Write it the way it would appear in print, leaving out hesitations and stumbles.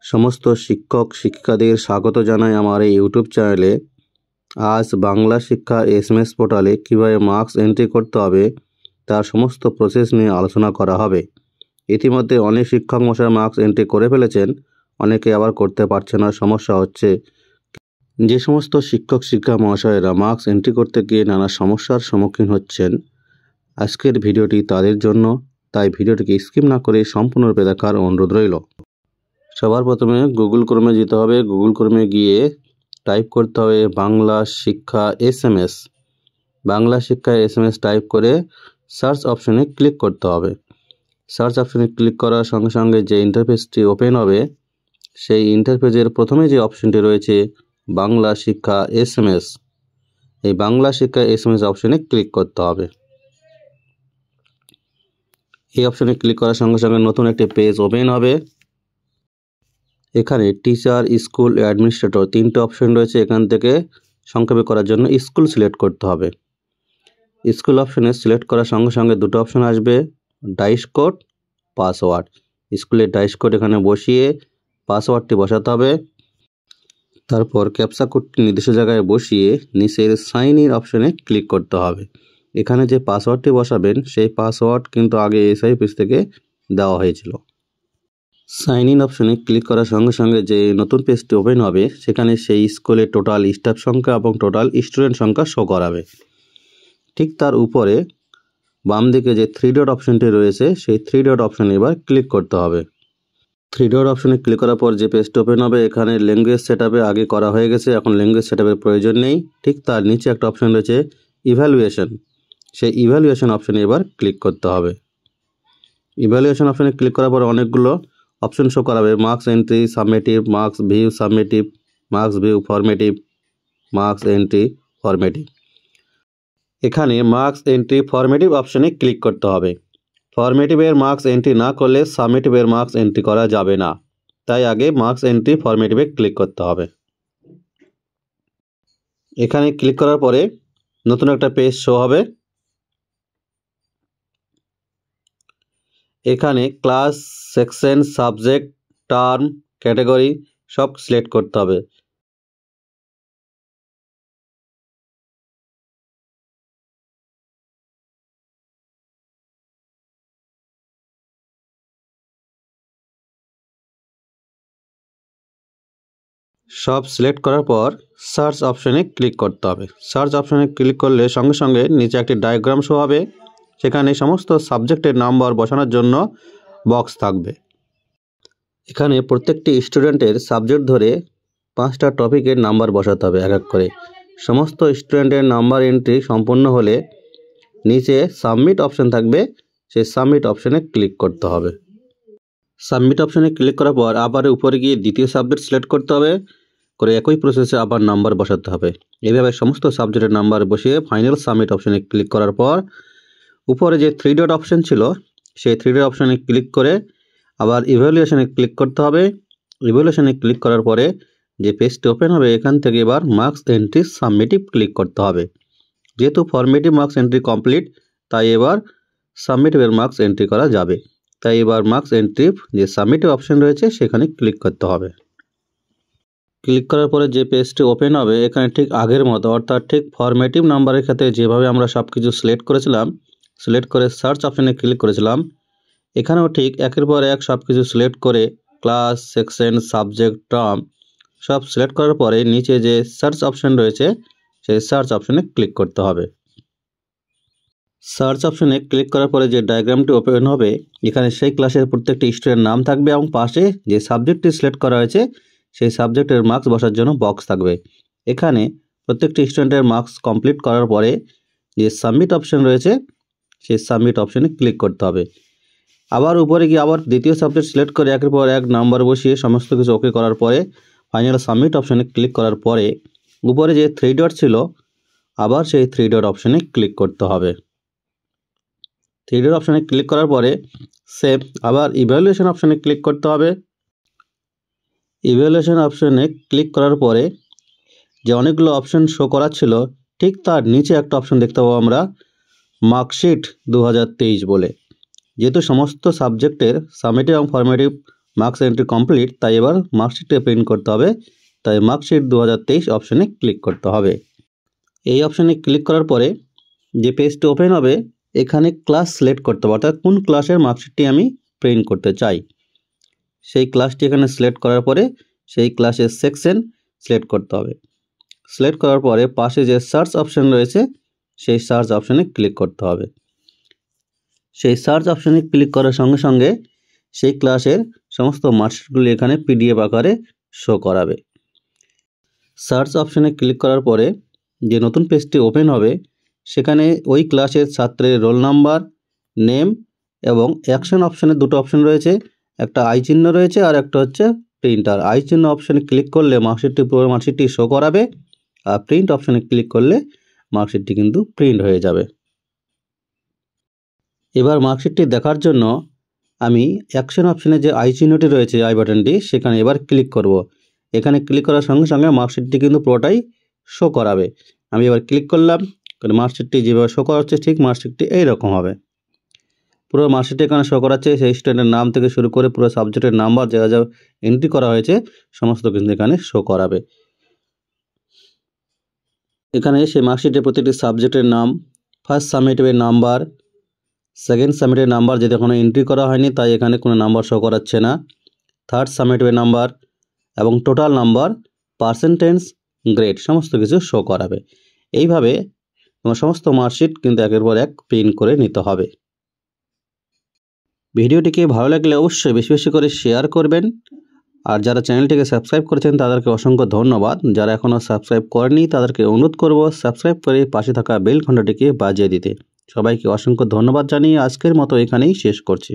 সমস্ত শিক্ষক শিক্ষিকাদের স্বাগত জানাই আমার এই ইউটিউব চ্যানেলে। আজ বাংলা শিক্ষা এসএমএস পোর্টালে কীভাবে মার্কস এন্ট্রি করতে হবে তার সমস্ত প্রসেস নিয়ে আলোচনা করা হবে। ইতিমধ্যে অনেক শিক্ষক মশাই মার্কস এন্ট্রি করে ফেলেছেন, অনেকে আবার করতে পারছে না, সমস্যা হচ্ছে। যে সমস্ত শিক্ষক শিক্ষা মহাশয়েরা মার্কস এন্ট্রি করতে গিয়ে নানা সমস্যার সম্মুখীন হচ্ছেন, আজকের ভিডিওটি তাদের জন্য, তাই ভিডিওটিকে স্কিপ না করে সম্পূর্ণরূপে দেখার অনুরোধ রইল। সবার প্রথমে গুগল ক্রোমে যেতে হবে। গুগল ক্রোমে গিয়ে টাইপ করতে হবে বাংলা শিক্ষা এসএমএস। বাংলা শিক্ষা এসএমএস টাইপ করে সার্চ অপশনে ক্লিক করতে হবে। সার্চ অপশনে ক্লিক করার সঙ্গে সঙ্গে যে ইন্টারফেসটি ওপেন হবে, সেই ইন্টারফেসের প্রথমে যে অপশনটি রয়েছে বাংলা শিক্ষা এসএমএস, এই বাংলা শিক্ষা এসএমএস অপশনে ক্লিক করতে হবে। এই অপশনে ক্লিক করার সঙ্গে সঙ্গে নতুন একটি পেজ ওপেন হবে। এখানে টিচার, স্কুল, অ্যাডমিনিস্ট্রেটর তিনটে অপশন রয়েছে। এখান থেকে সংক্ষেপে করার জন্য স্কুল সিলেক্ট করতে হবে। স্কুল অপশনে সিলেক্ট করার সঙ্গে সঙ্গে দুটো অপশন আসবে, ডাইস কোড, পাসওয়ার্ড। স্কুলের ডাইস কোড এখানে বসিয়ে পাসওয়ার্ডটি বসাতে হবে। তারপর ক্যাপচা কোডটি নির্দিষ্ট জায়গায় বসিয়ে নিচের সাইন ইন অপশনে ক্লিক করতে হবে। এখানে যে পাসওয়ার্ডটি বসাবেন সেই পাসওয়ার্ড কিন্তু আগে এসআই অফিস থেকে দেওয়া হয়েছিল। সাইন ইন অপশনে ক্লিক করার সঙ্গে সঙ্গে যে নতুন পেজটি ওপেন হবে, সেখানে সেই স্কুলের টোটাল স্টাফ সংখ্যা এবং টোটাল স্টুডেন্ট সংখ্যা শো করাবে। ঠিক তার উপরে বাম দিকে যে 3 ডট অপশনটি রয়েছে, সেই 3 ডট অপশনে এবার ক্লিক করতে হবে। 3 ডট অপশনে ক্লিক করার পর যে পেজটি ওপেন হবে, এখানে ল্যাঙ্গুয়েজ সেটআপে আগে করা হয়ে গেছে, এখন ল্যাঙ্গুয়েজ সেটআপের প্রয়োজন নেই। ঠিক তার নিচে একটা অপশন রয়েছে ইভ্যালুয়েশন, সেই ইভ্যালুয়েশন অপশনে এবার ক্লিক করতে হবে। ইভ্যালুয়েশন অপশনে ক্লিক করার পর অনেকগুলো অপশন শো করাবে, marks entry, সাবমিটিভ, marks view সাবমিটিভ, marks view formative, marks entry formative. এখানে মার্কস এন্ট্রি ফরমেটিভ অপশনে ক্লিক করতে হবে। ফরমেটিভের মার্কস এন্ট্রি না করলে সাবমিটিভের মার্কস এন্ট্রি করা যাবে না, তাই আগে মার্কস এন্ট্রি ফরমেটিভে ক্লিক করতে হবে। এখানে ক্লিক করার পরে নতুন একটা পেজ শো হবে। এখানে class, section, subject, term, category সব সিলেক্ট করতে হবে। সব সিলেক্ট করার পর সার্চ অপশনে ক্লিক করতে হবে। সার্চ অপশনে ক্লিক করলে সঙ্গে সঙ্গে নিচে একটি ডায়াগ্রাম শো হবে, সেখানে সমস্ত সাবজেক্টের নাম্বার বসানোর জন্য বক্স থাকবে। এখানে প্রত্যেকটি স্টুডেন্টের সাবজেক্ট ধরে 5টা টপিকের নাম্বার বসাতে হবে এক এক করে। সমস্ত স্টুডেন্টের নাম্বার এন্ট্রি সম্পূর্ণ হলে নিচে সাবমিট অপশন থাকবে, সেই সাবমিট অপশনে ক্লিক করতে হবে। সাবমিট অপশনে ক্লিক করার পর আবার উপরে গিয়ে দ্বিতীয় সাবজেক্ট সিলেক্ট করতে হবে, করে একই প্রসেসে আবার নাম্বার বসাতে হবে। এইভাবে সমস্ত সাবজেক্টের নাম্বার বসিয়ে ফাইনাল সাবমিট অপশনে ক্লিক করার পর উপরে যে 3 ডট অপশন ছিল, সেই 3 ডট অপশনে ক্লিক করে আবার ইভ্যালুয়েশনে ক্লিক করতে হবে। ইভ্যালুয়েশনে ক্লিক করার পরে যে পেজটি ওপেন হবে, এখান থেকে এবার মার্কস এন্ট্রি সাবমিটিভ ক্লিক করতে হবে। যেহেতু ফরমেটিভ মার্কস এন্ট্রি কমপ্লিট, তাই এবার সাবমিটিভের মার্কস এন্ট্রি করা যাবে। তাই এবার মার্কস এন্ট্রি যে সাবমিটিভ অপশন রয়েছে সেখানে ক্লিক করতে হবে। ক্লিক করার পরে যে পেজটি ওপেন হবে, এখানে ঠিক আগের মতো, অর্থাৎ ঠিক ফরমেটিভ নাম্বারের ক্ষেত্রে যেভাবে আমরা সব কিছু সিলেক্ট করেছিলাম, সিলেক্ট করে সার্চ অপশনে ক্লিক করেছিলাম, এখানেও ঠিক একের পর এক সব কিছু সিলেক্ট করে ক্লাস, সেকশন, সাবজেক্ট, টার্ম সব সিলেক্ট করার পরে নিচে যে সার্চ অপশন রয়েছে, সেই সার্চ অপশনে ক্লিক করতে হবে। সার্চ অপশনে ক্লিক করার পরে যে ডায়াগ্রামটি ওপেন হবে, এখানে সেই ক্লাসের প্রত্যেকটি স্টুডেন্টের নাম থাকবে এবং পাশে যে সাবজেক্টটি সিলেক্ট করা হয়েছে সেই সাবজেক্টের মার্কস বসার জন্য বক্স থাকবে। এখানে প্রত্যেকটি স্টুডেন্টের মার্কস কমপ্লিট করার পরে যে সাবমিট অপশন রয়েছে, সেই সাবমিট অপশনে ক্লিক করতে হবে। আবার উপরে গিয়ে আবার দ্বিতীয় সাবজেক্ট সিলেক্ট করে একের পর এক নাম্বার বসিয়ে সমস্ত কিছু ওকে করার পরে ফাইনাল সাবমিট অপশনে ক্লিক করার পরে উপরে যে 3 ডট ছিল, আবার সেই 3 ডট অপশনে ক্লিক করতে হবে। 3 ডট অপশনে ক্লিক করার পরে সেভ, আবার ইভ্যালুয়েশন অপশনে ক্লিক করতে হবে। ইভ্যালুয়েশন অপশনে ক্লিক করার পরে যে অনেকগুলো অপশন শো করা ছিল, ঠিক তার নিচে একটা অপশন দেখতে পাবো আমরা, মার্কশিট 2023 বলে। যেহেতু সমস্ত সাবজেক্টের সাবমিটিভ এবং ফরমেটিভ মার্কস এন্ট্রি কমপ্লিট, তাই এবার মার্কশিটে প্রিন্ট করতে হবে। তাই মার্কশিট 2023 অপশানে ক্লিক করতে হবে। এই অপশানে ক্লিক করার পরে যে পেজটি ওপেন হবে এখানে ক্লাস সিলেক্ট করতে হবে, অর্থাৎ কোন ক্লাসের মার্কশিটটি আমি প্রিন্ট করতে চাই সেই ক্লাসটি এখানে সিলেক্ট করার পরে সেই ক্লাসের সেকশন সিলেক্ট করতে হবে। সিলেক্ট করার পরে পাশে যে সার্চ অপশান রয়েছে সেই সার্চ অপশানে ক্লিক করতে হবে। সেই সার্চ অপশানে ক্লিক করার সঙ্গে সঙ্গে সেই ক্লাসের সমস্ত মার্কশিটগুলি এখানে পিডিএফ আকারে শো করাবে। সার্চ অপশানে ক্লিক করার পরে যে নতুন পেজটি ওপেন হবে সেখানে ওই ক্লাসের ছাত্রের রোল নাম্বার, নেম এবং অ্যাকশন অপশানে দুটো অপশান রয়েছে, একটা আই চিহ্ন রয়েছে আর একটা হচ্ছে প্রিন্টার। আই চিহ্ন অপশানে ক্লিক করলে পুরো মার্কশিটটি শো করাবে, আর প্রিন্ট অপশানে ক্লিক করলে মার্কশিটটি কিন্তু প্রিন্ট হয়ে যাবে। এবার মার্কশিটটি দেখার জন্য আমি অ্যাকশন অপশানে যে আই চিহ্নটি রয়েছে, আই বাটনটি, সেখানে এবার ক্লিক করব। এখানে ক্লিক করার সঙ্গে সঙ্গে মার্কশিটটি কিন্তু পুরোটাই শো করাবে। আমি এবার ক্লিক করলাম, মার্কশিটটি যেভাবে শো করা হচ্ছে ঠিক মার্কশিটটি এইরকম হবে। পুরো মার্কশিটে এখানে শো করাচ্ছে সেই স্টুডেন্টের নাম থেকে শুরু করে পুরো সাবজেক্টের নাম্বার যা যা এন্ট্রি করা হয়েছে সমস্ত কিন্তু এখানে শো করাবে। এখানে সেই মার্কশিটের প্রতিটি সাবজেক্টের নাম, ফার্স্ট সামেটিভের নাম্বার, সেকেন্ড সামেটিভের নাম্বার যেটা এখনো এন্ট্রি করা হয়নি তাই এখানে কোনো নাম্বার শো করাচ্ছে না, থার্ড সামেটিভের নাম্বার এবং টোটাল নাম্বার, পার্সেন্টেজ, গ্রেড সমস্ত কিছু শো করাবে। এইভাবে তোমার সমস্ত মার্কশিট কিন্তু একের পর এক প্রিন্ট করে নিতে হবে। ভিডিওটিকে ভালো লাগলে অবশ্যই বেশি বেশি করে শেয়ার করবেন, আর যারা চ্যানেলটিকে সাবস্ক্রাইব করেছেন তাদেরকে অসংখ্য ধন্যবাদ। যারা এখনও সাবস্ক্রাইব করেনি তাদেরকে অনুরোধ করব সাবস্ক্রাইব করে পাশে থাকা বেল ঘন্টাটিকে বাজিয়ে দিতে। সবাইকে অসংখ্য ধন্যবাদ জানিয়ে আজকের মতো এখানেই শেষ করছি।